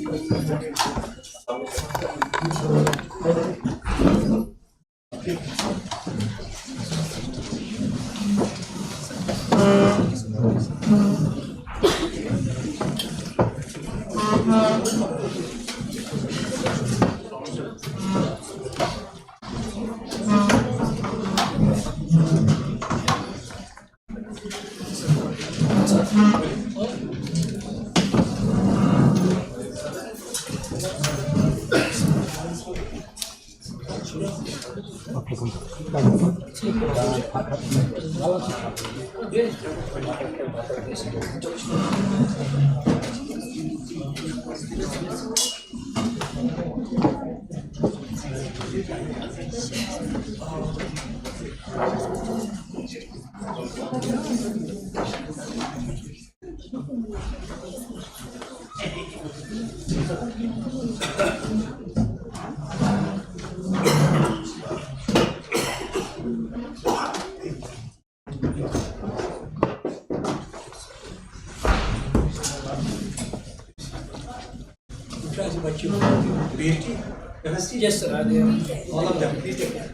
PhD? Yes, sir. All of them. Please take care.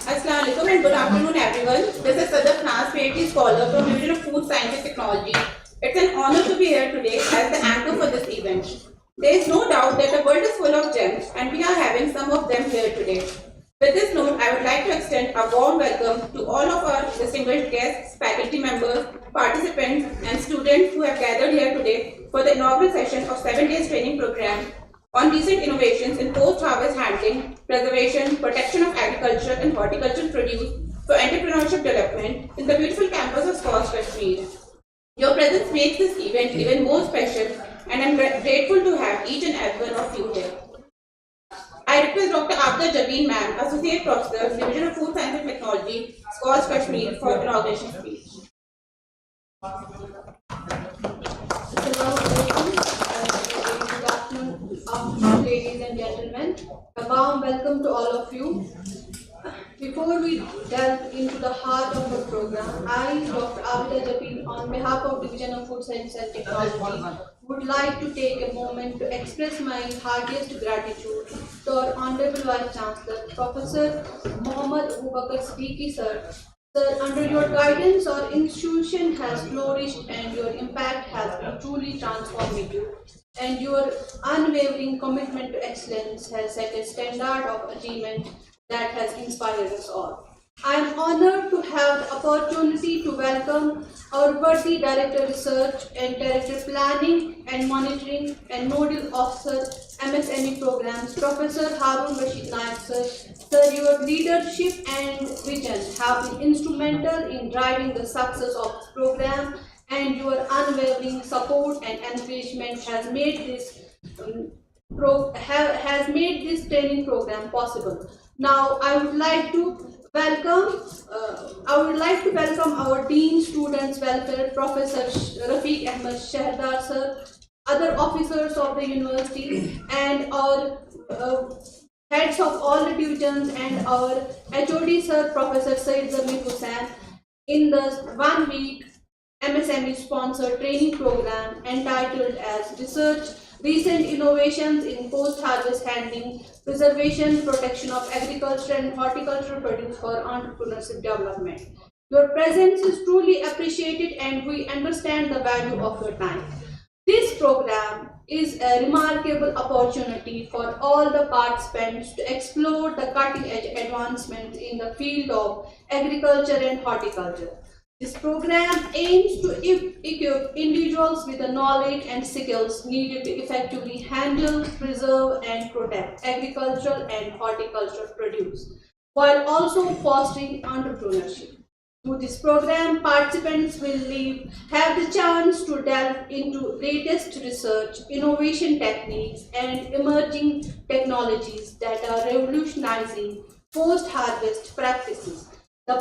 Assalamualaikum and good afternoon everyone. This is Dr.Shahnaz, PhD scholar from Division of Food Science and Technology. It's an honor to be here today as the anchor for this event. There is no doubt that the world is full of gems and we are having some of them here today. With this note, I would like to extend a warm welcome to all of our distinguished guests, faculty members, participants and students who have gathered here today for the inaugural session of 7 days training program on recent innovations in post-harvest handling, preservation, protection of agricultural and horticultural produce for entrepreneurship development in the beautiful campus of Skuast-K. Your presence makes this event even more special and I'm grateful to have each and every one of you here. I request Dr. Ma'am, Associate Professor, Division of Food Science and Technology, Skuast-K for inauguration speech. Ladies and gentlemen, a warm welcome to all of you. Before we delve into the heart of the program, I, Dr. Shahnaz, on behalf of Division of Food Science and Technology, would like to take a moment to express my heartiest gratitude to our Honorable Vice Chancellor, Professor Mohammad Abubakar Siddiqui sir. Sir, under your guidance, our institution has flourished and your impact has been truly transformative. And your unwavering commitment to excellence has set a standard of achievement that has inspired us all. I am honored to have the opportunity to welcome our worthy Director Research and Director Planning and Monitoring and Nodal Officer MSME Programs, Professor Harun Rashid Naik sir. Sir, your leadership and vision have been instrumental in driving the success of this program, and your unwavering support and encouragement has made this training program possible. Now, I would like to welcome our Dean Students Welfare, Professor Rafiq Ahmed Shahdar sir, other officers of the university, and our heads of all the divisions, and our HOD sir, Professor Said Zamir Hussain, in the 1 week MSME sponsored training program entitled as Research Recent Innovations in Post-Harvest Handling, Preservation, Protection of Agriculture and Horticultural Produce for Entrepreneurship Development. Your presence is truly appreciated and we understand the value of your time. This program is a remarkable opportunity for all the participants to explore the cutting-edge advancements in the field of agriculture and horticulture. This program aims to equip individuals with the knowledge and skills needed to effectively handle, preserve, and protect agricultural and horticultural produce, while also fostering entrepreneurship. Through this program, participants will have the chance to delve into latest research, innovation techniques, and emerging technologies that are revolutionizing post-harvest practices. The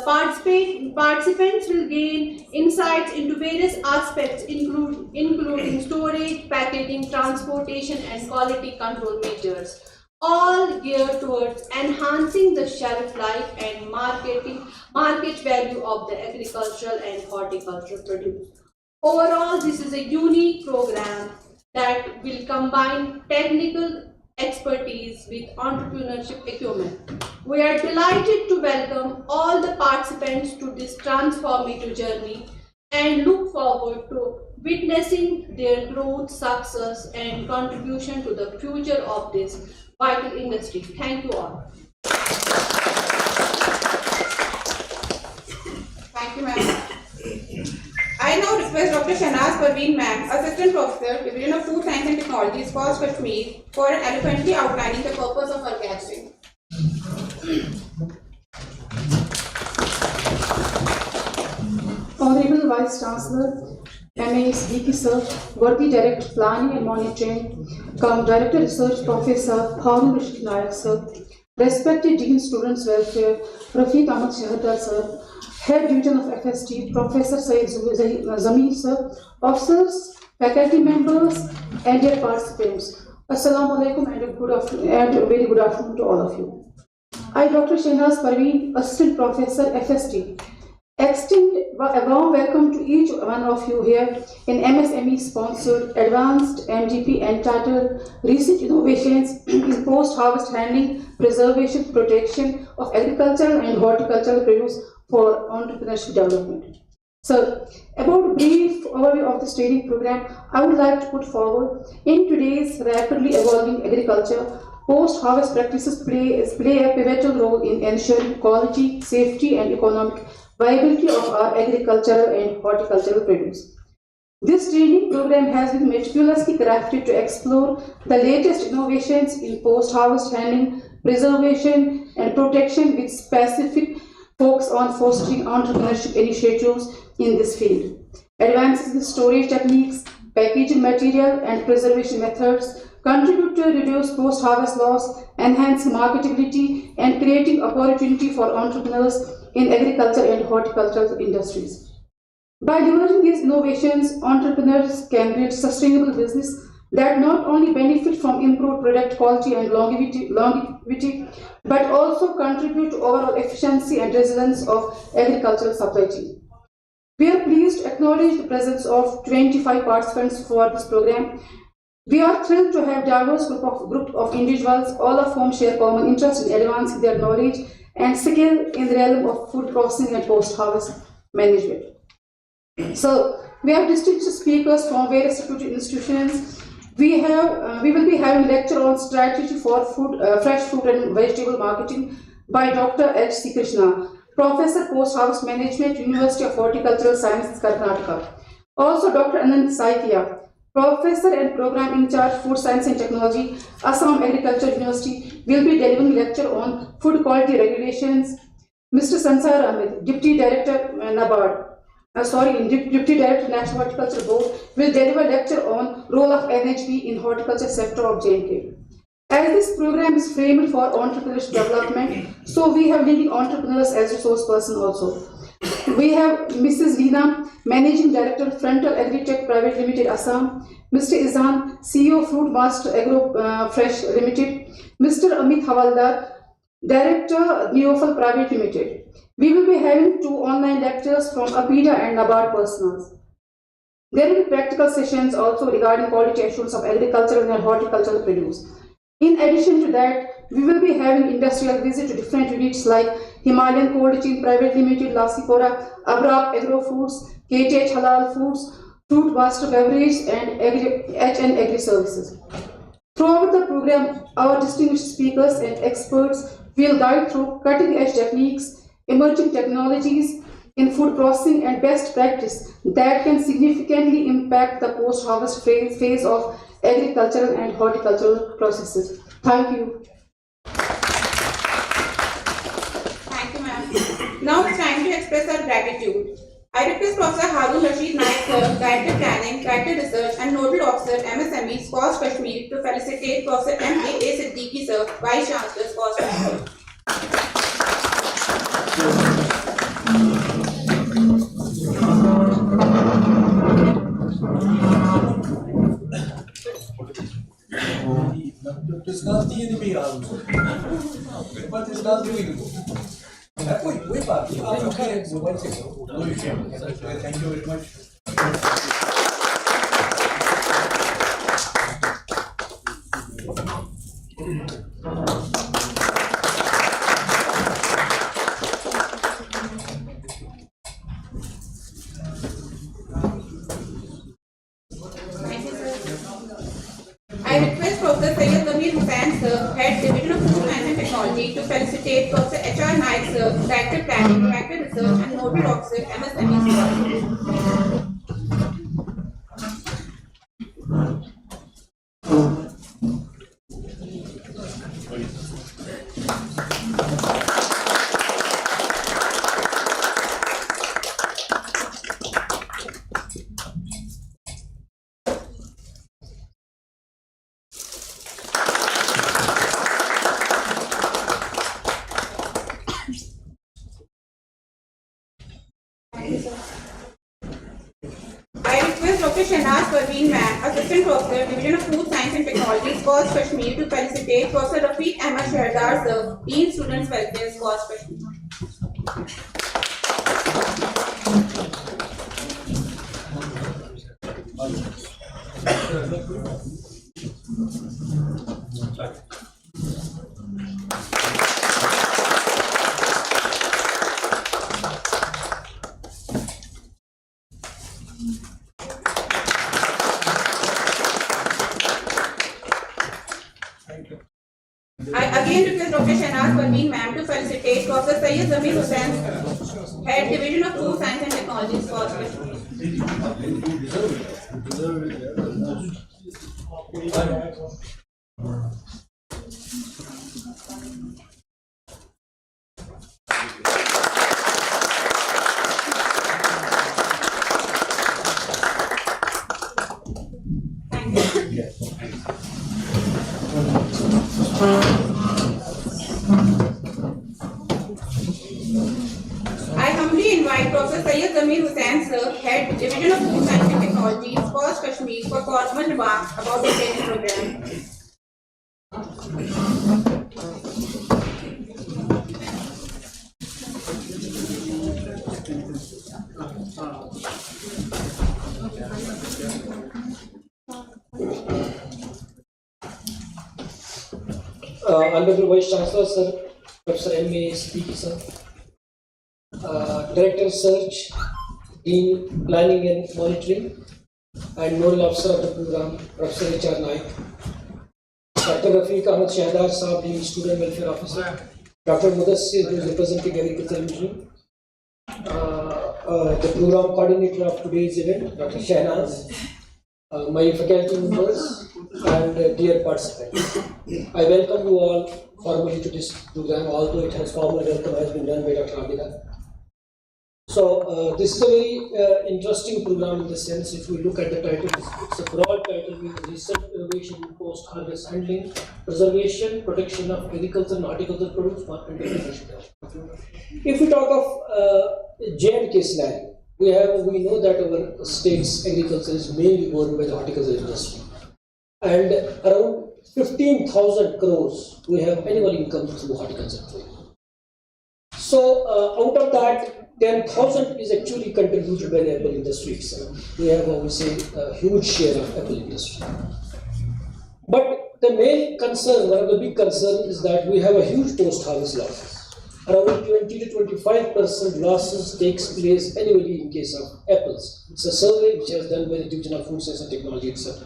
participants will gain insights into various aspects, including storage, packaging, transportation, and quality control measures, all geared towards enhancing the shelf life and market value of the agricultural and horticultural produce. Overall, this is a unique program that will combine technical expertise with entrepreneurship acumen. We are delighted to welcome all the participants to this transformative journey and look forward to witnessing their growth, success, and contribution to the future of this vital industry. Thank you all. Thank you, ma'am. I now request Dr.Shahnaz Parveen, ma'am, Assistant Professor, Division of Food Science and Technology, Skuast-K, for eloquently outlining the purpose of our gathering. Honorable Vice Chancellor, MAs, DK Sir, worthy Director Planning and Monitoring, Director Research Professor Horticultural Sir, respected Dean Students Welfare, Rafiq Ahmad Shahadar Sir, Head Division of FST, Professor Syed Zamir Sir, officers, faculty members, and dear participants. Assalamu alaikum and a very good afternoon to all of you. I, Dr. Shahnaz Parveen, Assistant Professor, FST, extend a warm welcome to each one of you here in MSME sponsored Advanced MGP entitled Recent Innovations in Post-Harvest Handling, Preservation, Protection of Agricultural and Horticultural Produce for Entrepreneurship Development. So, about a brief overview of this training program, I would like to put forward in today's rapidly evolving agriculture, post-harvest practices play a pivotal role in ensuring quality, safety, and economic viability of our agricultural and horticultural produce. This training program has been meticulously crafted to explore the latest innovations in post-harvest handling, preservation, and protection with specific focus on fostering entrepreneurship initiatives in this field. Advances in storage techniques, packaging material, and preservation methods contribute to reduce post-harvest loss, enhancing marketability, and creating opportunity for entrepreneurs in agriculture and horticultural industries. By leveraging these innovations, entrepreneurs can build sustainable business that not only benefit from improved product quality and longevity, but also contribute to overall efficiency and resilience of agricultural supply chain. We are pleased to acknowledge the presence of 25 participants for this program. We are thrilled to have a diverse group of individuals, all of whom share common interest in advancing their knowledge and skill in the realm of food processing and post-harvest management. So, we have distinguished speakers from various reputed institutions. We will be having a lecture on strategy for food, fresh fruit and vegetable marketing by Dr. H. C. Krishna, Professor Post-Harvest Management, University of Horticultural Sciences, Karnataka. Also, Dr. Anand Saikia, Professor and Program in Charge, Food Science and Technology, Assam Agriculture University, will be delivering a lecture on food quality regulations. Mr. Sansar Ahmed, Deputy Director, Deputy Director, National Horticulture Board, will deliver a lecture on role of NHB in horticulture sector of J&K. As this program is framed for entrepreneurship development, so we have leading entrepreneurs as resource person also. We have Mrs. Leena, Managing Director, Frontal Agritech Private Limited, Assam, Mr. Izan, CEO, Fruit Master Agro Fresh Limited, Mr. Amit Havaldar, Director, Neofal Private Limited. We will be having 2 online lectures from APIDA and NABARD personnel. There will be practical sessions also regarding quality assurance of agricultural and horticultural produce. In addition to that, we will be having industrial visit to different units like Himalayan Cold Chain Private Limited, Lasipora, Abrap Agro Foods, KTH Halal Foods, Fruit Master Beverage, and HN Agri Services. Throughout the program, our distinguished speakers and experts will guide through cutting-edge techniques, emerging technologies in food processing, and best practice that can significantly impact the post-harvest phase of agricultural and horticultural processes. Thank you. Thank you, ma'am. Now it's time to express our gratitude. I request Professor Harun Rashid Naik, sir, Director Planning, Director Research and Nodal Officer MSME, Skuast Kashmir, to felicitate Professor M.A.A. Siddiqui, sir, Vice Chancellor, Skuast Kashmir. Discuss the enemy also. But discuss doing it. Wait, okay, so one second. No, you can't. Thank you very much. Thank you, sir. I request Professor Sayyid Zamir Hussain, sir, Head Division of Food Science and Technology, to felicitate Professor H.R. Naik, sir, Director Planning, Director Research and Nodal Officer MSME. I request Dr.Shahnaz Parveen, ma'am, Assistant Professor, Division of Food Science and Technology, Skuast-K, to felicitate Professor Rafiq Ahmad Shahrdar, sir, Dean Students Welfare, Skuast-K. I again request Dr.Shahnaz Parveen, ma'am, to felicitate Professor Sayyid Zamir Hussain, Head Division of Food Science and Technology, Skuast-K. I humbly invite Professor Sayyid Zamir Hussain, sir, Head Division of Food Science and Technology, Skuast Kashmir, for formal remarks about the training program. Honorable Vice Chancellor, sir, Professor M.A. Siddiqui, sir, Director Research, Dean Planning and Monitoring, and Nodal Officer of the program, Professor H.R. Naik, Dr. Rafiq Ahmad Shahrdar, Sahab, Dean Student Welfare Officer, Dr. Mudassir, who is representing Agricultural Engineering, the program coordinator of today's event, Dr. Shahnaz, my faculty members, and dear participants. I welcome you all formally to this program, although it has formal welcome has been done by Dr. Abida. So this is a very interesting program in the sense, if we look at the title, it's a broad title with research, innovation, post-harvest handling, preservation, protection of agriculture and horticultural produce for entrepreneurship. If we talk of J&K scenario, we know that our state's agriculture is mainly governed by the horticulture industry, and around 15,000 crores we have annual income through horticulture trade. So out of that, 10,000 is actually contributed by the apple industry itself. We have obviously a huge share of apple industry. But the main concern, one of the big concerns, is that we have a huge post-harvest losses. Around 20 to 25% losses takes place annually in case of apples. It's a survey which has done by the Division of Food Science and Technology itself.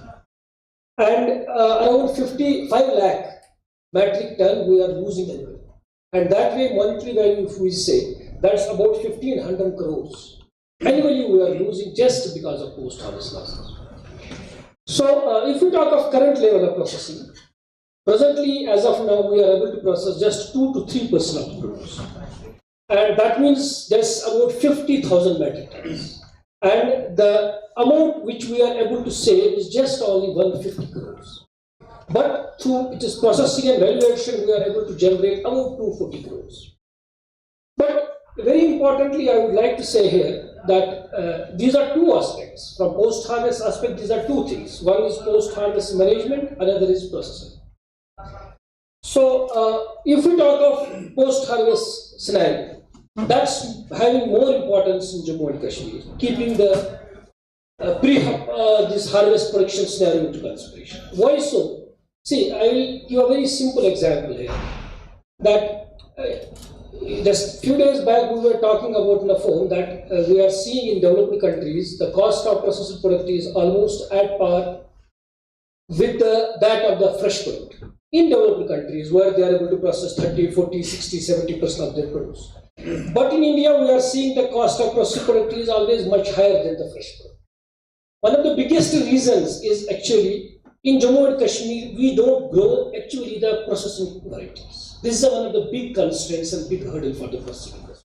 And around 55 lakh metric ton we are losing annually. And that way, monetary value, if we say, that's about 1,500 crores. Annually, we are losing just because of post-harvest losses. So, if we talk of current level of processing, presently, as of now, we are able to process just 2 to 3% of the produce. and that means there's about 50,000 metric tons. And the amount which we are able to save is just only 150 crores. But through its processing and valuation, we are able to generate about 240 crores. But very importantly, I would like to say here that these are two aspects. From post-harvest aspect, these are two things. One is post-harvest management, another is processing. So, if we talk of post-harvest scenario, that's having more importance in Jammu and Kashmir, keeping the this harvest production scenario into consideration. Why so? See, I will give a very simple example here. That just a few days back we were talking about in the phone that we are seeing in developed countries the cost of processed product is almost at par with that of the fresh product. In developed countries where they are able to process 30, 40, 60, 70% of their produce. But in India, we are seeing the cost of processed product is always much higher than the fresh product. One of the biggest reasons is actually in Jammu and Kashmir, we don't grow actually the processing varieties. This is one of the big constraints and big hurdle for the processing industry.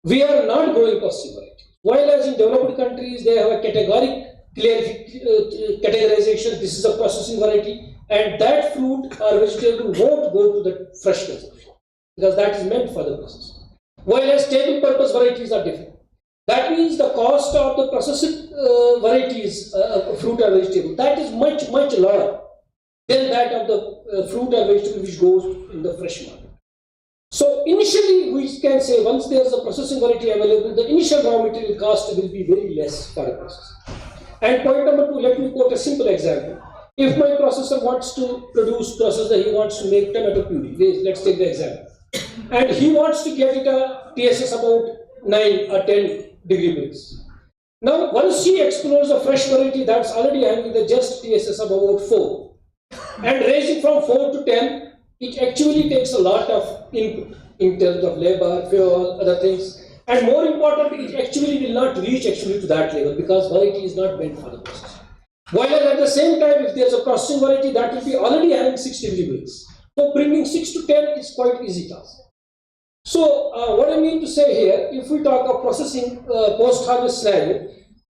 We are not growing processing varieties. While as in developed countries, they have a categorization, this is a processing variety, and that fruit or vegetable won't go to the fresh consumption because that is meant for the processing. While as table purpose varieties are different. That means the cost of the processed varieties, fruit or vegetable, that is much lower than that of the fruit or vegetable which goes in the fresh market. So initially we can say once there is a processing variety available, the initial raw material cost will be very less for a process. And point number two, let me quote a simple example. If my processor wants to he wants to make tomato puree, let's take the example. And he wants to get it a TSS about 9 or 10 degree Celsius. Now, once he explores a fresh variety that's already having the just TSS of about 4, and raising from 4 to 10, it actually takes a lot of input in terms of labor, fuel, other things. And more importantly, it actually will not reach to that level because variety is not meant for the process. While at the same time, if there's a processing variety, that will be already having 6 degree Celsius. So bringing 6 to 10 is quite easy task. So what I mean to say here, if we talk of processing post-harvest scenario,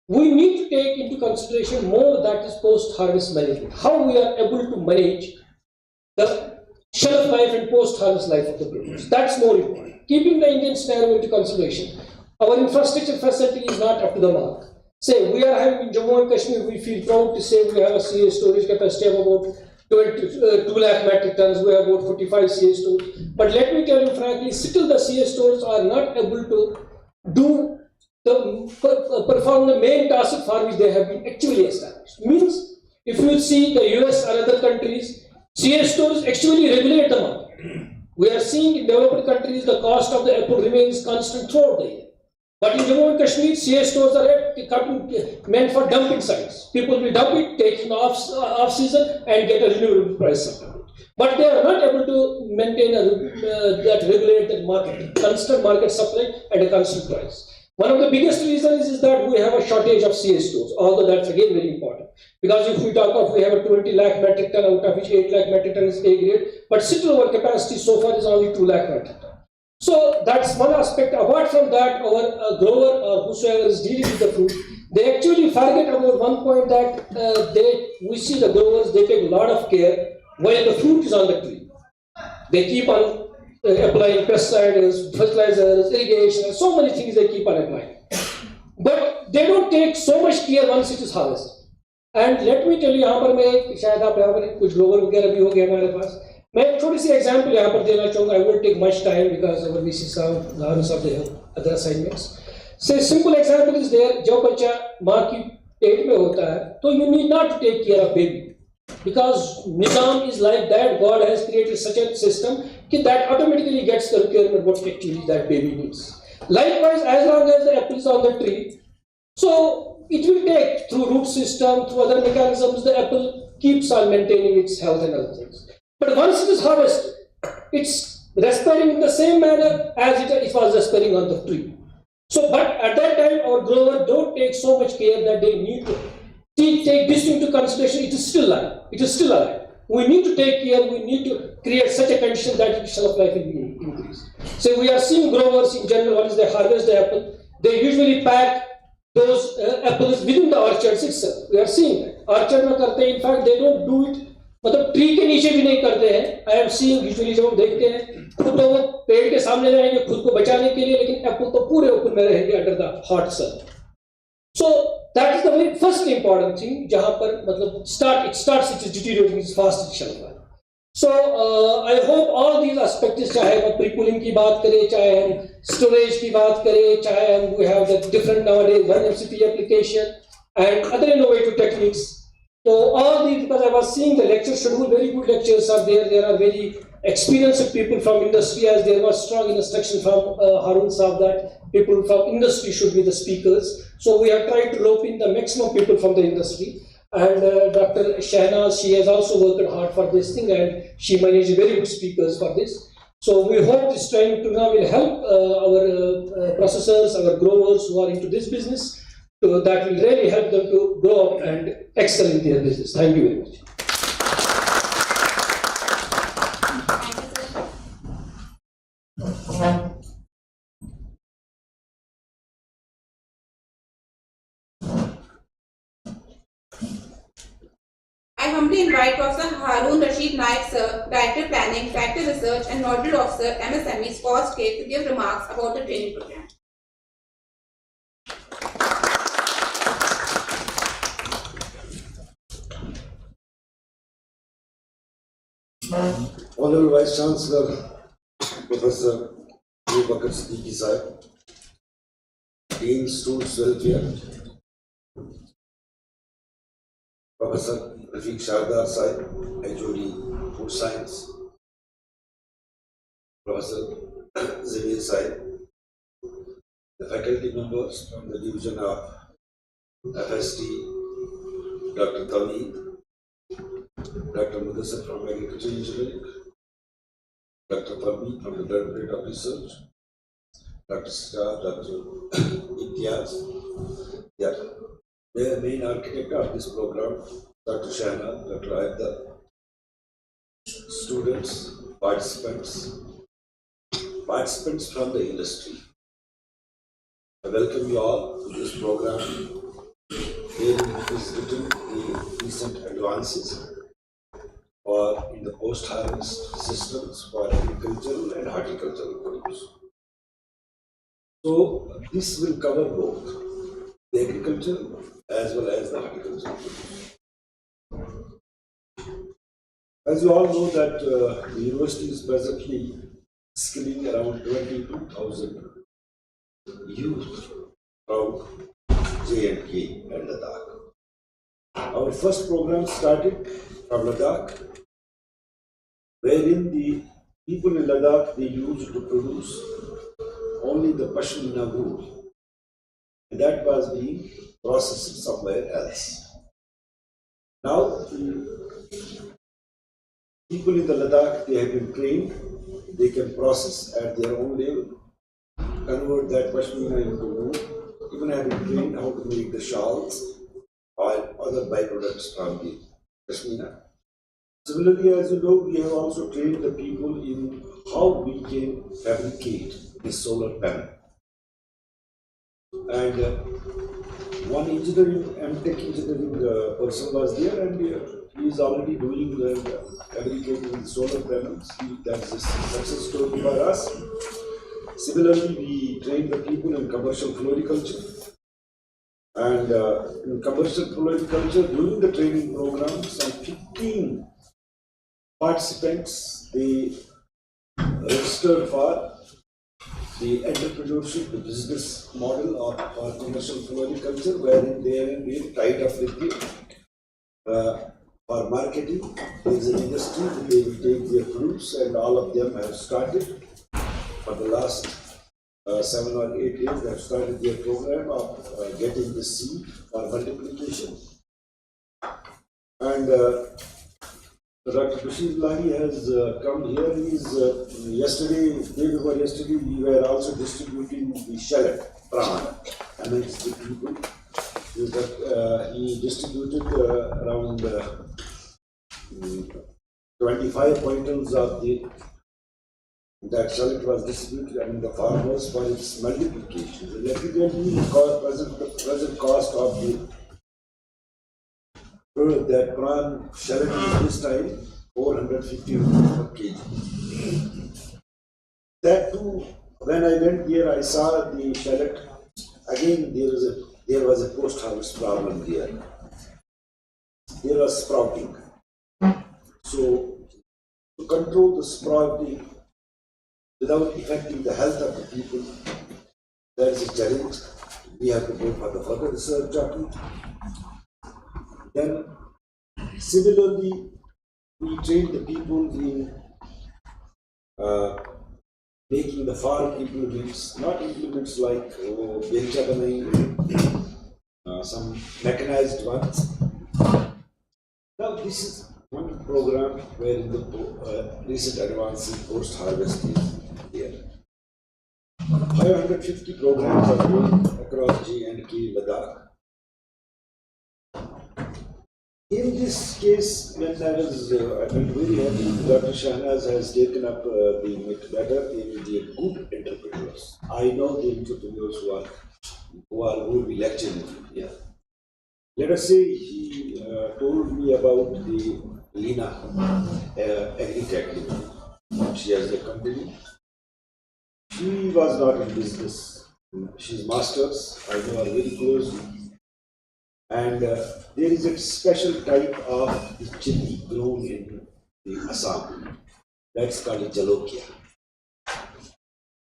we need to take into consideration more that is post-harvest management. How we are able to manage the shelf life and post-harvest life of the produce. That's more important. Keeping the Indian scenario into consideration, our infrastructure facility is not up to the mark. Say, we are having in Jammu and Kashmir, we feel proud to say we have a CA storage capacity of about 2 lakh metric tons, we have about 45 CA stores. But let me tell you frankly, still the CA stores are not able to perform the main task for which they have been actually established. Means, if you see the US or other countries, CA stores actually regulate the market. We are seeing in developed countries the cost of the apple remains constant throughout the year. But in Jammu and Kashmir, CA stores are meant for dumping sites. People will dump it, take it off season and get a renewable price supplement. But they are not able to maintain that regulated market, constant market supply and a constant price. One of the biggest reasons is that we have a shortage of CA stores, although that's again very important. Because if we talk of, we have a 20 lakh metric ton, out of which 8 lakh metric ton is A grade, but still our capacity so far is only 2 lakh metric ton. So that's one aspect. Apart from that, our grower or whosoever is dealing with the fruit, they actually forget about one point that we see the growers, they take a lot of care while the fruit is on the tree. They keep on applying pesticides, fertilizers, irrigation, so many things they keep on applying. But they don't take so much care once it is harvested. And let me tell you, यहाँ पर मैं शायद आप यहाँ पर कुछ global वगैरह भी हो गया हमारे पास. मैं एक छोटी सी एग्जांपल यहाँ पर देना चाहूँगा. I won't take much time because our VC of the other assignments. So simple example is there. जब बच्चा माँ की पेट में होता है, तो you need not to take care of baby because Nizam is like that. God has created such a system that automatically gets the requirement what actually that baby needs. Likewise, as long as the apple is on the tree, so it will take through root system, through other mechanisms, the apple keeps on maintaining its health and other things. But once it is harvested, it's respiring in the same manner as it was respiring on the tree. So, but at that time, our grower don't take so much care that they need to take this into consideration. It is still alive. It is still alive. We need to take care. We need to create such a condition that its shelf life will be increased. activities. So we are seeing growers in general, once they harvest the apple, they usually pack those apples within the orchards itself. We are seeing that. Orchard में करते हैं, in fact they don't do it, मतलब tree के नीचे भी नहीं करते हैं. I am seeing usually जब हम देखते हैं, खुद तो वो पेड़ के सामने रहेंगे खुद को बचाने के लिए, लेकिन एप्पल तो पूरे ऊपर में रहेंगे under the hot sun. So that is the very first important thing, जहाँ पर मतलब it starts its deteriorating its fast shelf life. So I hope all these aspects, चाहे हम pre-cooling की बात करें, चाहे हम storage की बात करें, चाहे हम we have the different nowadays 1MCP application and other innovative techniques. So all these, because I was seeing the lecture schedule, very good lectures are there. There are very experienced people from industry, as there was strong instruction from Harun Saab that people from industry should be the speakers. So we have tried to rope in the maximum people from the industry. And Dr.Shahnaz, she has also worked hard for this thing, and she managed very good speakers for this. So we hope this training program will help our processors, our growers who are into this business. So that will really help them to grow up and excel in their business. Thank you very much. I humbly invite Professor Harun Rashid Naik Sir, Director Planning, Director Research and Nodal Officer, MSME, Skuast-K, to give remarks about the training program. Honorable Vice Chancellor, Professor Bakar Siddiqui Sahib, Dean Students Welfare, Professor Rafiq Shardar Sahib, HOD Food Science, Professor Zavir Sahib, the faculty members from the division of FST, Dr. Tawheed, Dr. Mudassir from Agricultural Engineering, Dr. Parveen from the Directorate of Research, Dr. Star, Dr. Imtiaz, the main architect of this program, Dr. Shahnaz, Dr. Aida, students, participants from the industry. I welcome you all to this program, wherein it is written the recent advances in the post-harvest systems for agricultural and horticultural produce. So this will cover both the agricultural as well as the horticultural produce. As you all know that the university is presently skilling around 22,000 youth from J&K and Ladakh. Our first program started from Ladakh, wherein the people in Ladakh, they used to produce only the Pashmina wool, and that was being processed somewhere else. Now, the people in the Ladakh, they have been trained, they can process at their own level, convert that Pashmina into wool, even have been trained how to make the shawls or other byproducts from the Pashmina. Similarly, as you know, we have also trained the people in how we can fabricate this solar panel. And one engineering, MTech engineering person was there, and he is already doing the fabricating the solar panels. That's a success story for us. Similarly, we train the people in commercial floriculture. And in commercial floriculture, during the training program, some 15 participants, they registered for the entrepreneurship, the business model of commercial floriculture, wherein they have been tied up with the for marketing. There is an industry that they will take their fruits, and all of them have started. For the last 7 or 8 years, they have started their program of getting the seed for multiplication. And Dr. Bashir Lahi has come here. Yesterday, day before yesterday, we were also distributing the shallot prawn amongst the people. He distributed around 25 quintals of the that shallot was distributed among the farmers for its multiplication. The present cost of the product, that prawn shallot is this time 450 rupees per kg. That too, when I went there, I saw the shallot. Again, there was a post-harvest problem there. There was sprouting. So, to control the sprouting without affecting the health of the people, that is a challenge. We have to go for the further research of it. Then, similarly, we train the people in making the farm implements, not implements like bencha banai, some mechanized ones. Now, this is one program where in the recent advance in post-harvest is there. 550 programs are going across J&K, Ladakh. In this case, when I was very happy, Dr.Shahnaz has taken up the matter in the good entrepreneurs. I know the entrepreneurs who will be lecturing here. Let us say he told me about the Lina Agritech. She has a company. She was not in business. She's masters. I know her very closely. And there is a special type of chili grown in the Assam. That's called Jalokia.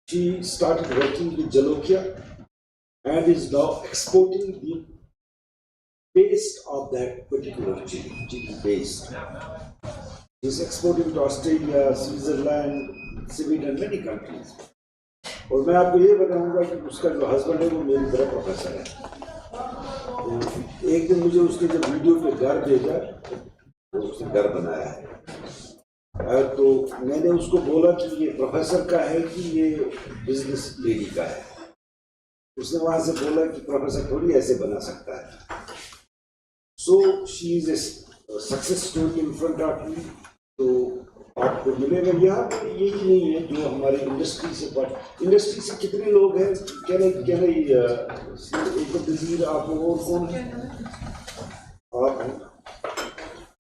She started working with Jalokia and is now exporting the paste of that particular chili paste. She's exporting to Australia, Switzerland, Sweden, many countries. और मैं आपको ये बताऊंगा कि उसका जो husband है वो मेरी तरह प्रोफेसर है. एक दिन मुझे उसने जब वीडियो पे घर भेजा तो उसने घर बनाया है. तो मैंने उसको बोला कि ये प्रोफेसर का है कि ये बिजनेस लेडी का है. उसने वहां से बोला कि प्रोफेसर थोड़ी ऐसे बना सकता है. So she is a success story in front of me. तो आपको मिलेगा. यहाँ पर यही नहीं है जो हमारे इंडस्ट्री से कितने लोग हैं. क्या नहीं एक तो डिजीज आप लोग और कौन है आप हैं.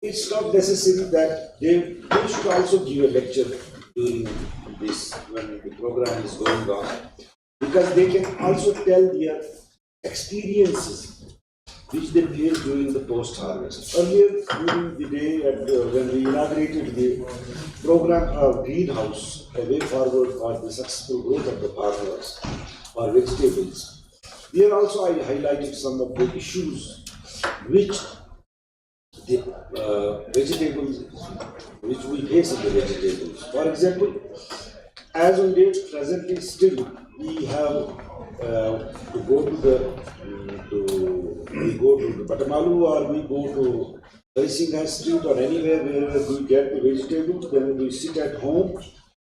It's not necessary that they should also give a lecture during this when the program is going on, because they can also tell their experiences which they faced during the post-harvest. Earlier during the day when we inaugurated the program of Greenhouse, a way forward for the successful growth of the farmers or vegetables, here also I highlighted some of the issues which the vegetables, which we face in the vegetables. For example, as on date, presently still we have to go to the Batamalu or we go to Harisinghas Street or anywhere where we get the vegetables. Then we sit at home,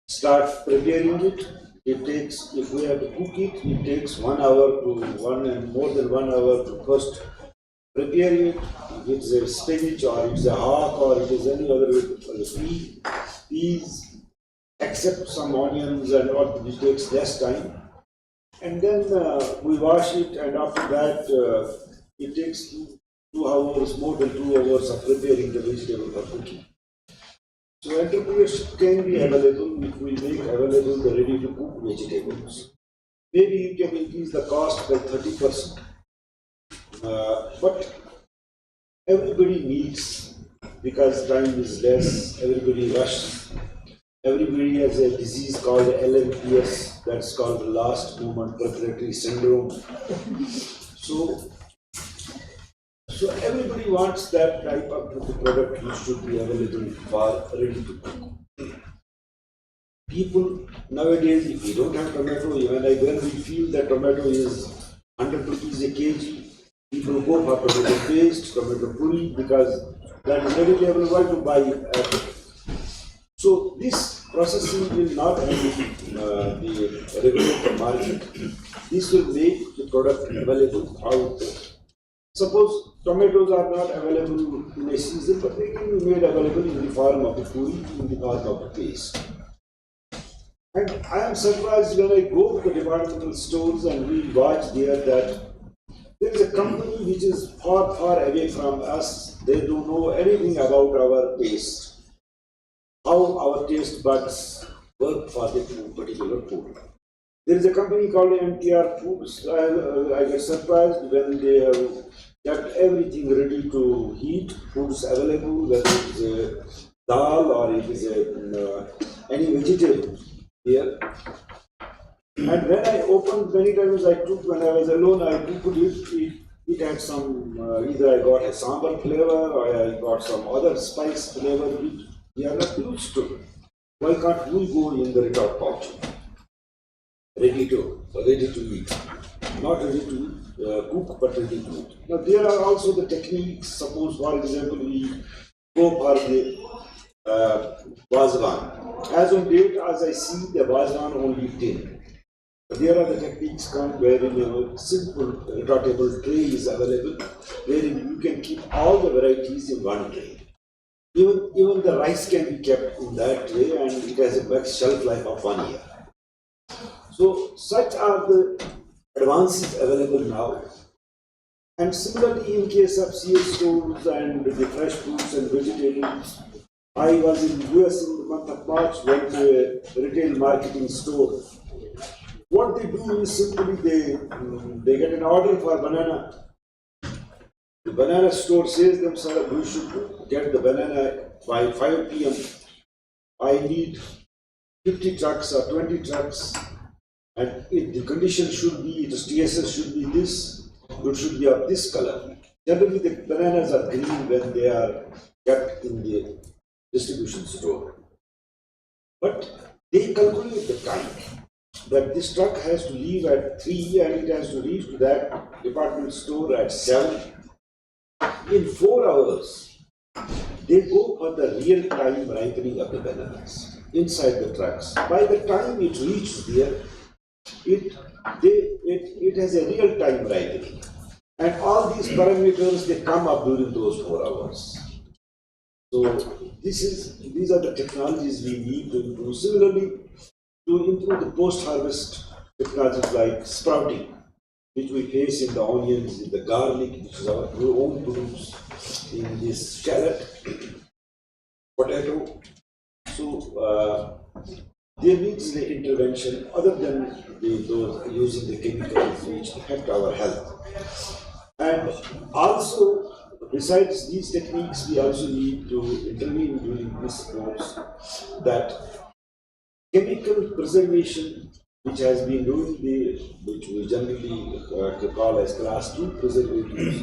start preparing it. It takes, if we have to cook it, it takes 1 hour to more than 1 hour to first prepare it. If it's a spinach or it's a hawk or it is any other peas, except some onions and all, which takes less time. And then we wash it, and after that it takes 2 hours, more than 2 hours of preparing the vegetable for cooking. So entrepreneurship can be available if we make available the ready-to-cook vegetables. Maybe you can increase the cost by 30%. But everybody needs, because time is less, everybody rushes. Everybody has a disease called LMPS, that's called the last movement preparatory syndrome. So everybody wants that type of the product which should be available for ready to cook. People nowadays, if we don't have tomato, when we feel that tomato is 100 rupees a kg, people go for tomato paste, tomato puri, because that is readily available to buy. So this processing will not only regulate the market, this will make the product available out there. Suppose tomatoes are not available in a season, but they can be made available in the form of the puri, in the form of the paste. And I am surprised when I go to the departmental stores and we watch there that there is a company which is far, far away from us. They don't know anything about our taste, how our taste buds work for the particular food. There is a company called MTR Foods. I get surprised when they have kept everything ready to heat, foods available, whether it is a dal or it is any vegetable here. And when I opened, many times I took, when I was alone, I took it had some, either I got a sambar flavor or I got some other spice flavor which we are not used to. Why can't we go in the retort pouch? Ready to eat. Not ready to cook, but ready to eat. Now there are also the techniques. Suppose, for example, we go for the Vazwan. As on date, as I see, the Vazwan only tin. There are the techniques come wherein a simple retortable tray is available, wherein you can keep all the varieties in one tray. Even the rice can be kept in that tray and it has a max shelf life of 1 year. So such are the advances available now. And similarly in case of CS stores and the fresh fruits and vegetables, I was in US in the month of March, went to a retail marketing store. What they do is simply they get an order for banana. The banana store says themselves, we should get the banana by 5 p.m. I need 50 trucks or 20 trucks, and the condition should be, the TSS should be this, it should be of this color. Generally, the bananas are green when they are kept in the distribution store. But they calculate the time that this truck has to leave at 3 and it has to reach to that department store at 7. In 4 hours, they go for the real-time ripening of the bananas inside the trucks. By the time it reaches there, it has a real-time ripening. And all these parameters, they come up during those 4 hours. So these are the technologies we need to improve. Similarly, to improve the post-harvest technologies like sprouting, which we face in the onions, in the garlic, which is our own produce, in this shallot, potato. So there needs the intervention other than those using the chemicals which affect our health. And also, besides these techniques, we also need to intervene during this course that chemical preservation, which has been doing which we generally call as class 2 preservatives.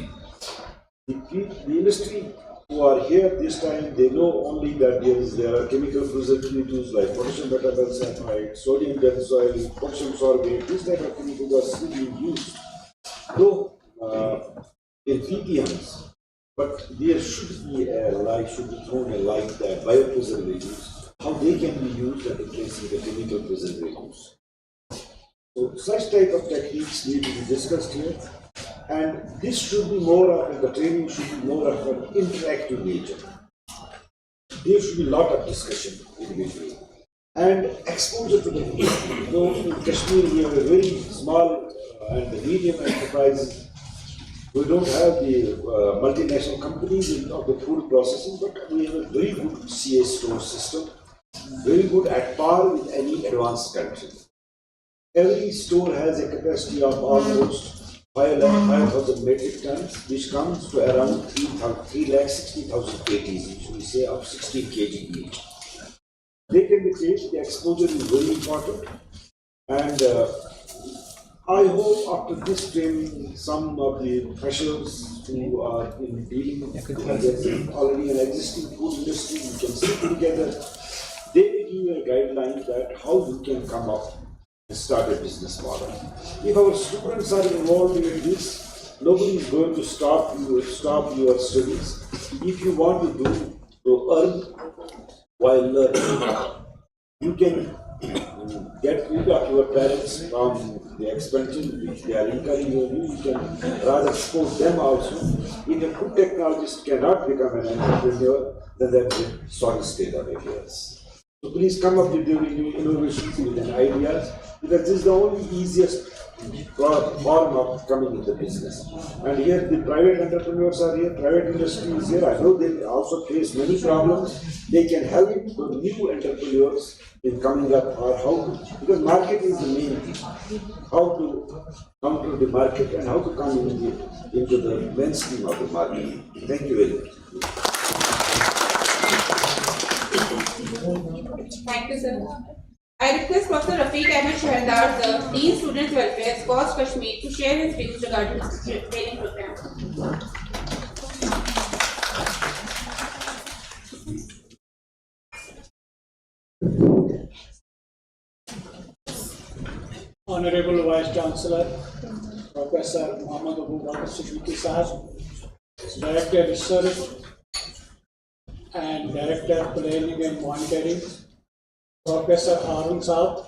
The industry who are here this time, they know only that there are chemical preservatives like potassium metabenzoate, sodium benzoyl, potassium sorbate. These type of chemicals are still being used, though in ppms. But there should be thrown a light that biopreservatives, how they can be used at replacing the chemical preservatives. So such type of techniques need to be discussed here, and this should be more of, the training should be more of an interactive nature. There should be a lot of discussion individually and exposure to the industry. So in Kashmir we have a very small and the medium enterprises. We don't have the multinational companies of the food processing, but we have a very good CA store system, very good at par with any advanced country. Every store has a capacity of almost 5,000 metric tons, which comes to around 3,60,000 kgs, which we say of 16 kg each. They can be taken, the exposure is very important, and I hope after this training, some of the freshers who are in dealing with already an existing food industry, we can sit together. They will give you a guideline that how you can come up and start a business model. If our students are involved in this, nobody is going to stop your studies. If you want to earn while learning, you can get rid of your parents from the expension which they are incurring on you. You can rather support them also. If a food technologist cannot become an entrepreneur, then that's a sorry state of affairs. So please come up with your new innovations and ideas, because this is the only easiest form of coming in the business. And here the private entrepreneurs are here, private industry is here. I know they also face many problems. They can help the new entrepreneurs in coming up, or how to, because market is the main thing. How to come to the market and how to come into the mainstream of the market. Thank you very much. Thank you, sir. I request Professor Rafiq Ahmed Shahrdar, the Dean Student Welfare, Skuast-K, to share his views regarding the training program. Honorable Vice Chancellor, Professor Muhammad Abu Bakr Siddiqui Sahab, Director Research and Director Planning and Monitoring, Professor Harun Saab,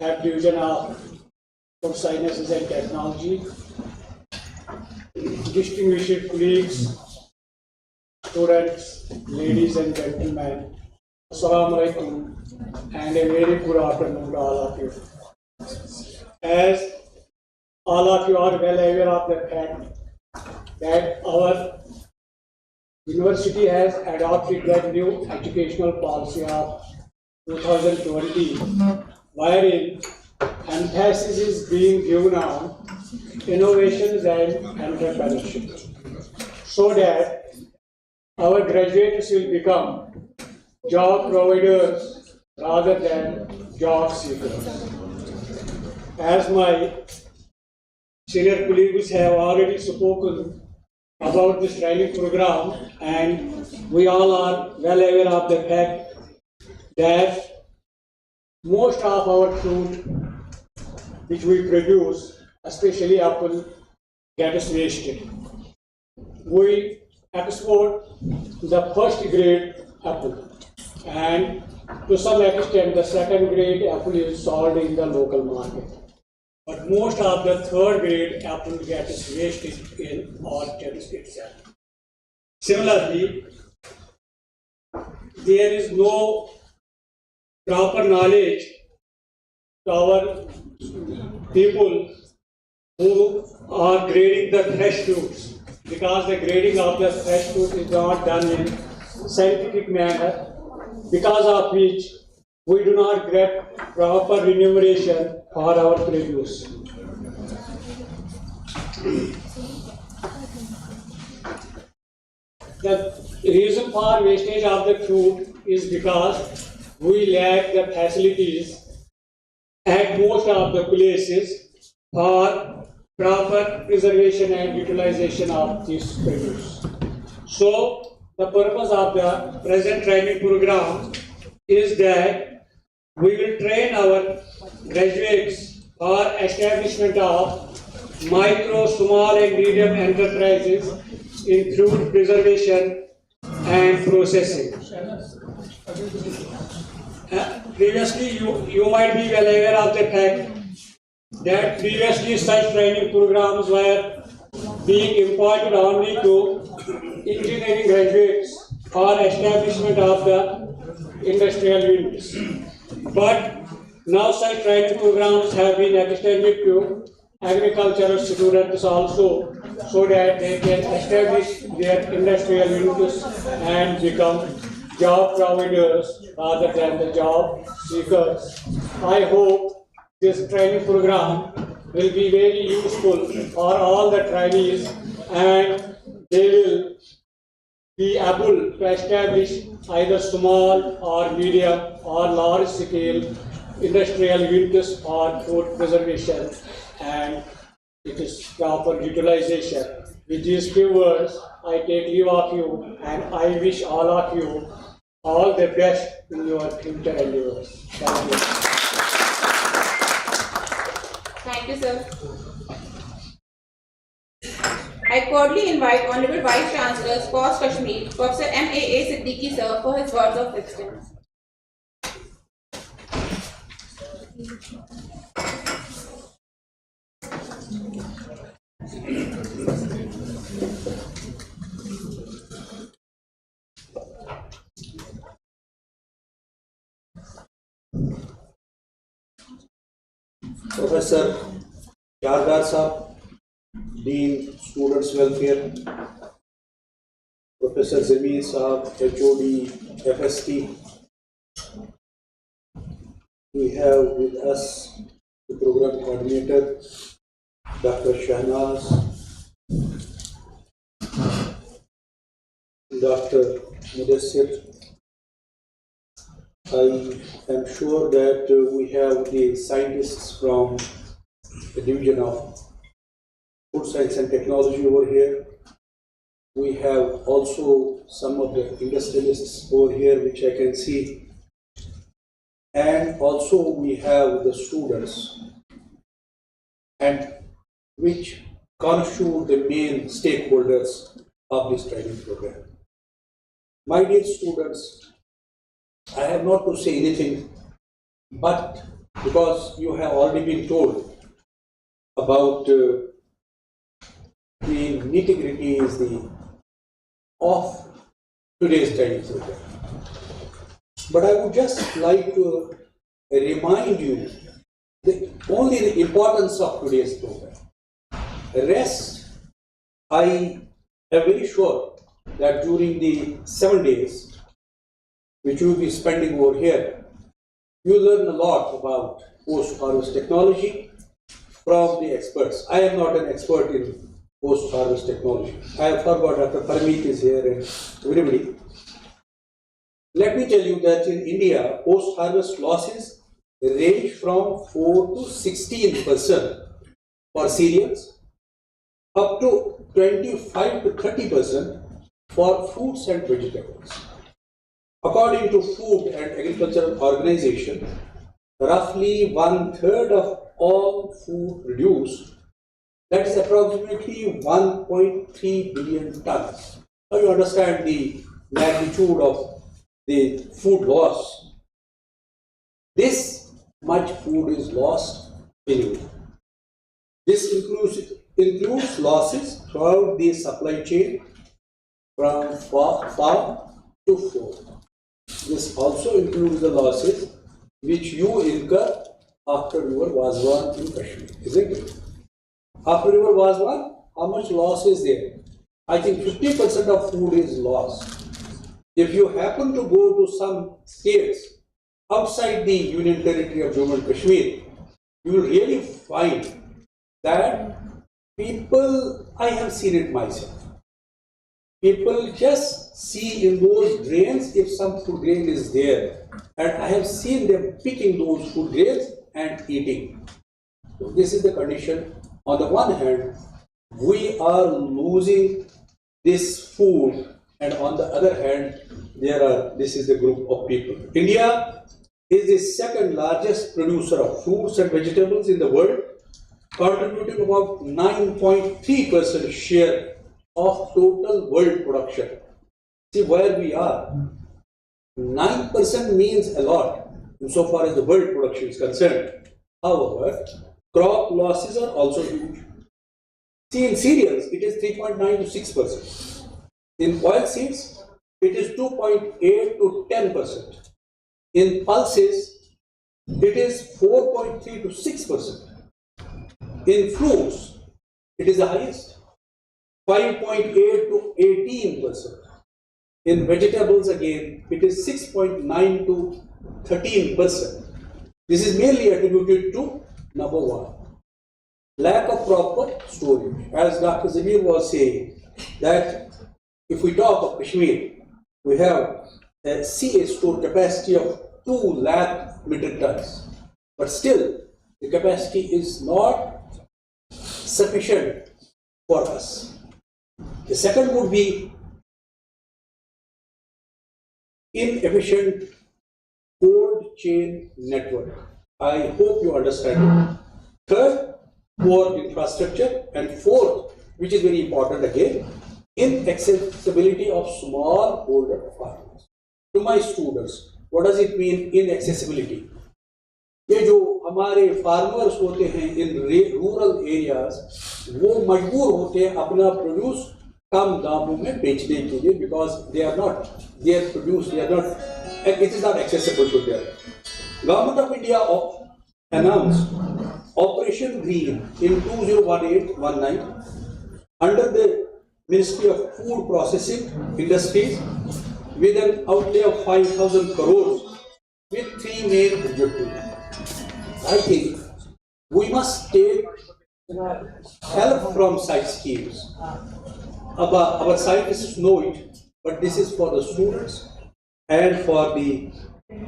Head Division of Food Sciences and Technology, distinguished colleagues, students, ladies and gentlemen, Assalamu alaikum and a very good afternoon to all of you. As all of you are well aware of the fact that our university has adopted the new educational policy of 2020, wherein emphasis is being given on innovations and entrepreneurship, so that our graduates will become job providers rather than job seekers. As my senior colleagues have already spoken about this training program, and we all are well aware of the fact that most of our fruit which we produce, especially apple, gets wasted. We export the first grade apple, and to some extent the second grade apple is sold in the local market. But most of the third grade apple gets wasted in orchards itself. Similarly, there is no proper knowledge to our people who are grading the fresh fruits, because the grading of the fresh fruit is not done in scientific manner, because of which we do not get proper remuneration for our produce. The reason for wastage of the fruit is because we lack the facilities at most of the places for proper preservation and utilization of this produce. So, the purpose of the present training program is that we will train our graduates for establishment of micro, small and medium enterprises in fruit preservation and processing. Previously, you might be well aware of the fact that previously such training programs were being imparted only to engineering graduates for establishment of the industrial units. But now such training programs have been extended to agricultural students also, so that they can establish their industrial units and become job providers rather than the job seekers. I hope this training program will be very useful for all the trainees, and they will be able to establish either small or medium or large scale industrial units for food preservation and its proper utilization. With these few words, I take leave of you, and I wish all of you all the best in your future endeavors. Thank you. Thank you, sir. I cordially invite Honorable Vice Chancellor, Skuast-K, Professor M.A.A. Siddiqui, sir, for his words of wisdom. Professor Shahnaz Sahab, Dean, Students Welfare, Professor Zamir Sahab, HOD, FST. We have with us the program coordinator, Dr.Shahnaz, Dr. Mudassir. I am sure that we have the scientists from the Division of Food Science and Technology over here. We have also some of the industrialists over here, which I can see. And also we have the students, and which constitute the main stakeholders of this training program. My dear students, I have not to say anything, but because you have already been told about the nitty-gritties of today's training program. But I would just like to remind you only the importance of today's program. The rest, I am very sure that during the 7 days which you will be spending over here, you learn a lot about post-harvest technology from the experts. I am not an expert in post-harvest technology. I have forgot Dr. Parveen is here and everybody. Let me tell you that in India, post-harvest losses range from 4 to 16% for cereals, up to 25 to 30% for fruits and vegetables. According to Food and Agricultural Organization, roughly 1/3 of all food produced, that is approximately 1.3 billion tons. Now you understand the magnitude of the food loss. This much food is lost annually. This includes losses throughout the supply chain from farm to fork. This also includes the losses which you incur after your Wazwan in Kashmir, isn't it? After your Wazwan, how much loss is there? I think 50% of food is lost. If you happen to go to some states outside the Union Territory of Jammu and Kashmir, you will really find that people, I have seen it myself, people just see in those grains if some food grain is there, and I have seen them picking those food grains and eating. So this is the condition. On the one hand, we are losing this food, and on the other hand, this is the group of people. India is the second largest producer of fruits and vegetables in the world, contributing about 9.3% share of total world production. See where we are. 9% means a lot insofar as the world production is concerned. However, crop losses are also huge. See, in cereals, it is 3.9 to 6%. In oilseeds, it is 2.8 to 10%. In pulses, it is 4.3 to 6%. In fruits, it is the highest, 5.8 to 18%. In vegetables, again, it is 6.9 to 13%. This is mainly attributed to number one, lack of proper storage. As Dr. Zamir was saying, that if we talk of Kashmir, we have a CA store capacity of 2 lakh metric tons. But still, the capacity is not sufficient for us. The second would be inefficient cold chain network. I hope you understand it. Third, poor infrastructure. And fourth, which is very important again, inaccessibility of smallholder farmers. To my students, what does it mean, inaccessibility? ये जो हमारे farmers होते हैं in rural areas, वो मजबूर होते हैं अपना प्रोड्यूस कम दामों में बेचने के लिए, because they are not, their produce, they are not, and it is not accessible to them. Government of India announced Operation Green in 2018-19 under the Ministry of Food Processing Industries with an outlay of 5,000 crores with three main objectives. I think we must take help from such schemes. Our scientists know it, but this is for the students and for the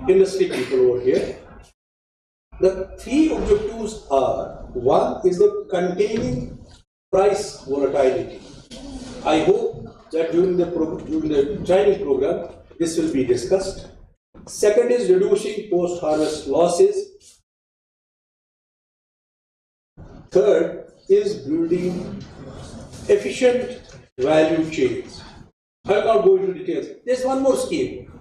industry people over here. The three objectives are: one is the containing price volatility. I hope that during the training program this will be discussed. Second is reducing post-harvest losses. Third is building efficient value chains. I will not go into details. There is one more scheme,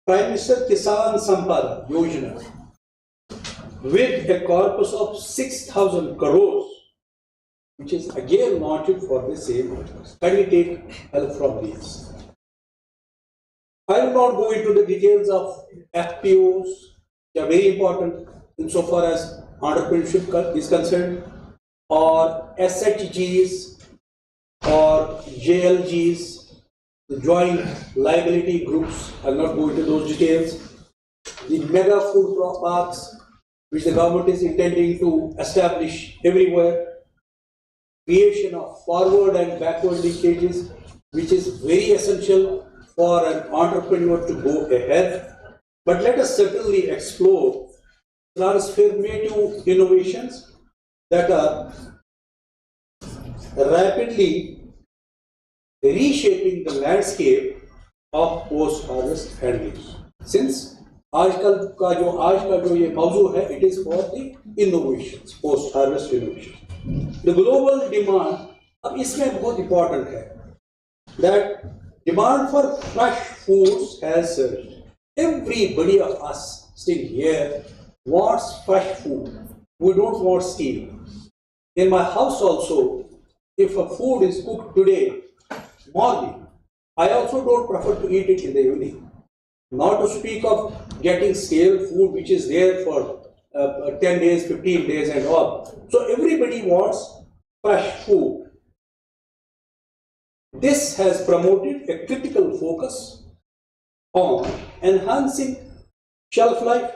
Prime Minister Kisan Sampada Yojana, with a corpus of 6,000 crores, which is again launched for the same purpose. Can we take help from these? I will not go into the details of FPOs, which are very important insofar as entrepreneurship is concerned, or SHGs, or JLGs, the joint liability groups. I will not go into those details. The mega food parks, which the government is intending to establish everywhere. Creation of forward and backward linkages, which is very essential for an entrepreneur to go ahead. But let us certainly explore transformative innovations that are rapidly reshaping the landscape of post-harvest handling. Since आजकल का जो ये मौजू है, it is for the innovations, post-harvest innovation. The global demand, अब इसमें बहुत important है, that demand for fresh foods has surged. Everybody of us sitting here wants fresh food. We don't want steam. In my house also, if a food is cooked today morning, I also don't prefer to eat it in the evening. Not to speak of getting stale food which is there for 10 days, 15 days and all. So everybody wants fresh food. This has promoted a critical focus on enhancing shelf life,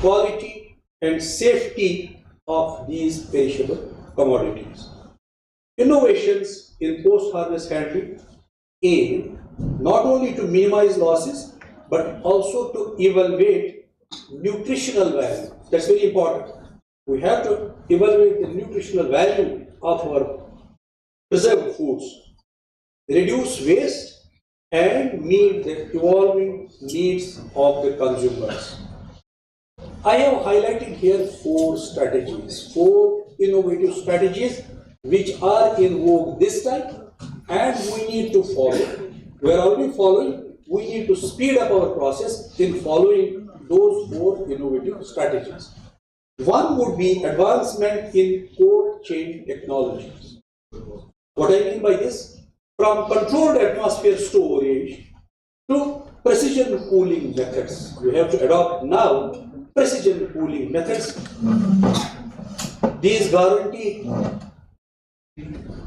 quality and safety of these perishable commodities. Innovations in post-harvest handling aim not only to minimize losses but also to evaluate nutritional value. That's very important. We have to evaluate the nutritional value of our preserved foods, reduce waste and meet the evolving needs of the consumers. I have highlighted here four strategies, four innovative strategies which are in vogue this time and we need to follow. We are already following. We need to speed up our process in following those four innovative strategies. One would be advancement in cold chain technologies. What I mean by this? From controlled atmosphere storage to precision cooling methods. We have to adopt now precision cooling methods. These guarantee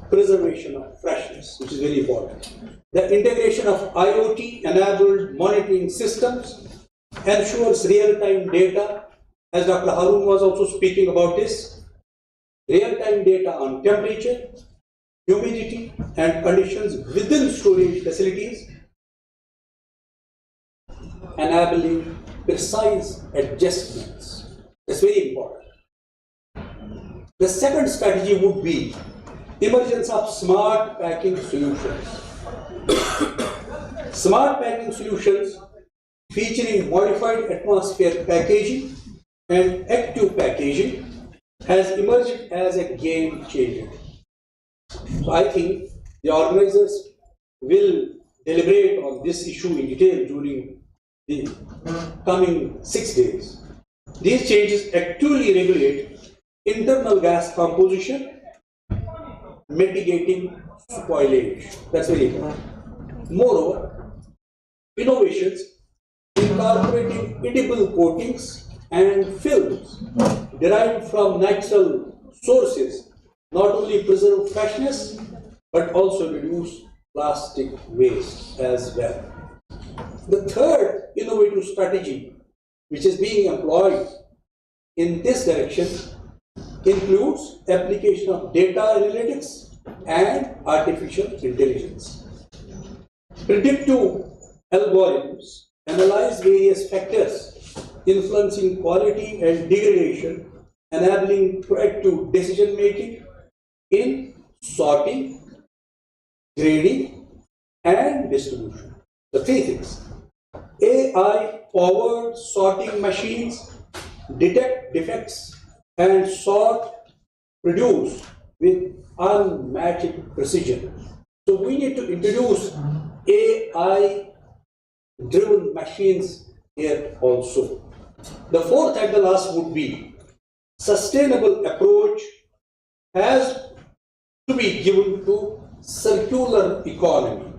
preservation of freshness, which is very important. The integration of IoT-enabled monitoring systems ensures real-time data, as Dr. Harun was also speaking about this, real-time data on temperature, humidity, and conditions within storage facilities, enabling precise adjustments. That's very important. The second strategy would be emergence of smart packing solutions. Smart packing solutions featuring modified atmosphere packaging and active packaging has emerged as a game changer. So I think the organizers will deliberate on this issue in detail during the coming 6 days. These changes actively regulate internal gas composition, mitigating spoilage. That's very important. Moreover, innovations in incorporating edible coatings and films derived from natural sources not only preserve freshness but also reduce plastic waste as well. The third innovative strategy which is being employed in this direction includes application of data analytics and artificial intelligence. Predictive algorithms analyze various factors influencing quality and degradation, enabling proactive decision making in sorting, grading, and distribution. The three things. AI-powered sorting machines detect defects and sort produce with unmatched precision. So we need to introduce AI-driven machines here also. The fourth and the last would be sustainable approach has to be given to circular economy.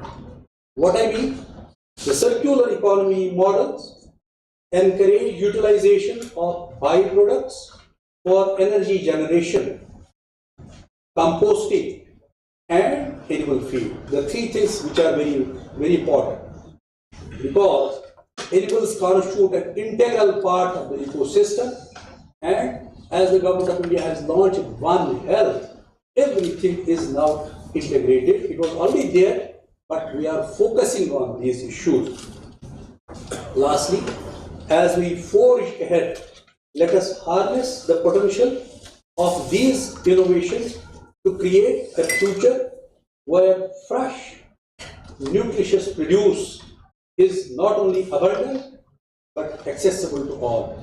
What I mean? The circular economy models encourage utilization of byproducts for energy generation, composting, and edible feed. The three things which are very, very important, because edibles constitute an integral part of the ecosystem, and as the government of India has launched One Health, everything is now integrated. It was already there, but we are focusing on these issues. Lastly, as we forge ahead, let us harness the potential of these innovations to create a future where fresh, nutritious produce is not only abundant but accessible to all.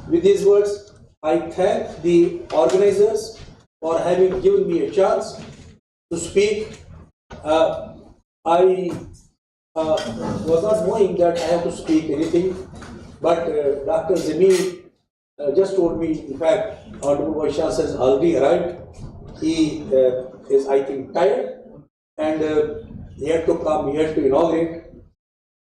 With these words, I thank the organizers for having given me a chance to speak. I was not knowing that I have to speak anything, but Dr. Zameen just told me, in fact, Honorable Vice Chancellor has already arrived. He is, I think, tired, and he had to come, he had to inaugurate.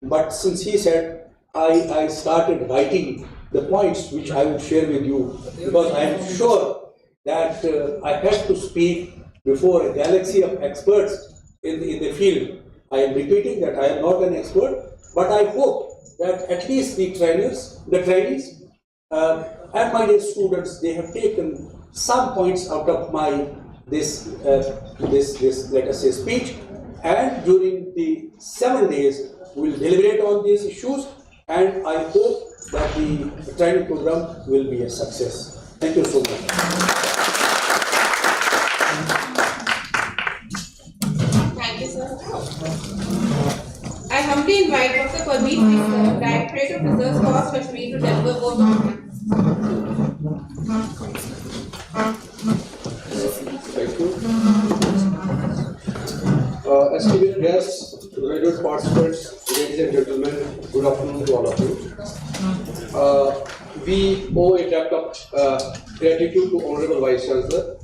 But since he said, I started writing the points which I would share with you, because I am sure that I had to speak before a galaxy of experts in the field. I am repeating that I am not an expert, but I hope that at least the trainees, and my dear students, they have taken some points out of my this let us say speech, and during the 7 days we will deliberate on these issues, and I hope that the training program will be a success. Thank you so much. Thank you, sir. I humbly invite Dr. Parveen, Director of Research Cost Kashmir, to deliver both comments. Thank you. Esteemed guests, graduate participants, ladies and gentlemen, good afternoon to all of you. We owe a debt of gratitude to Honorable Vice Chancellor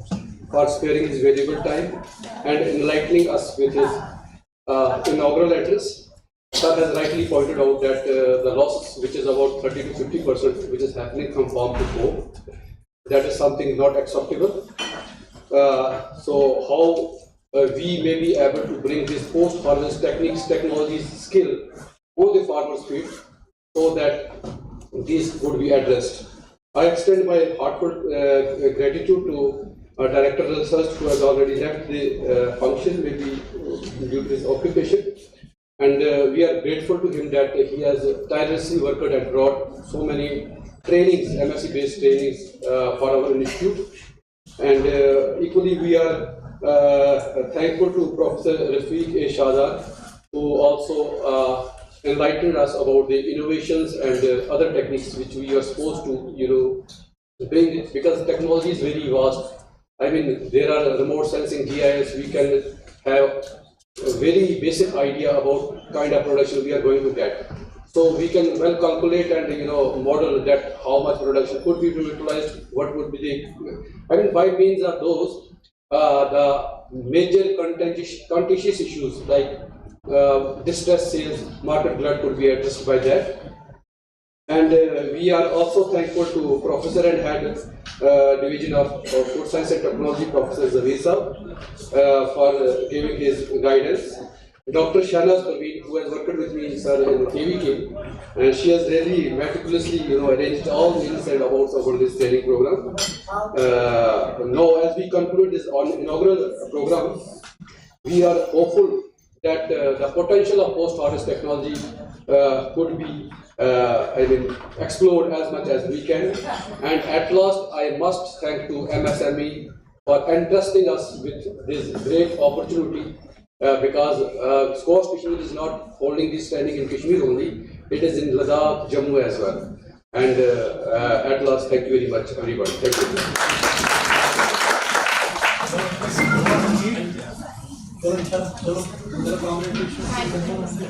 for sparing his valuable time and enlightening us with his inaugural address. Sir has rightly pointed out that the losses, which is about 30 to 50%, which is happening from farm to fork, that is something not acceptable. So how we may be able to bring this post-harvest techniques, technologies, skill on the farmer's field so that these would be addressed. I extend my heartfelt gratitude to Director of Research, who has already left the function, maybe due to his occupation. And we are grateful to him that he has tirelessly worked and brought so many trainings, MSc-based trainings for our institute. And equally, we are thankful to Professor Rafiq A. Shahzad, who also enlightened us about the innovations and other techniques which we are supposed to, bring it, because technology is very vast. I mean, there are remote sensing GIS. We can have a very basic idea about kind of production we are going to get. So we can well calculate and model that how much production could be utilized, what would be the, by means of those, the major contentious issues like distress sales, market glut could be addressed by that. And we are also thankful to Professor and Head Division of Food Science and Technology, Professor Zaveer Sahab, for giving his guidance. Dr.Shahnaz, Parveen, who has worked with me, sir, in KVK, and she has really meticulously, arranged all the ins and outs about this training program. Now, as we conclude this inaugural program, we are hopeful that the potential of post-harvest technology could be explored as much as we can. And at last, I must thank to MSME for entrusting us with this great opportunity, because Skuast-K is not holding this training in Kashmir only, it is in Ladakh, Jammu as well. And at last, thank you very much, everybody. Thank you.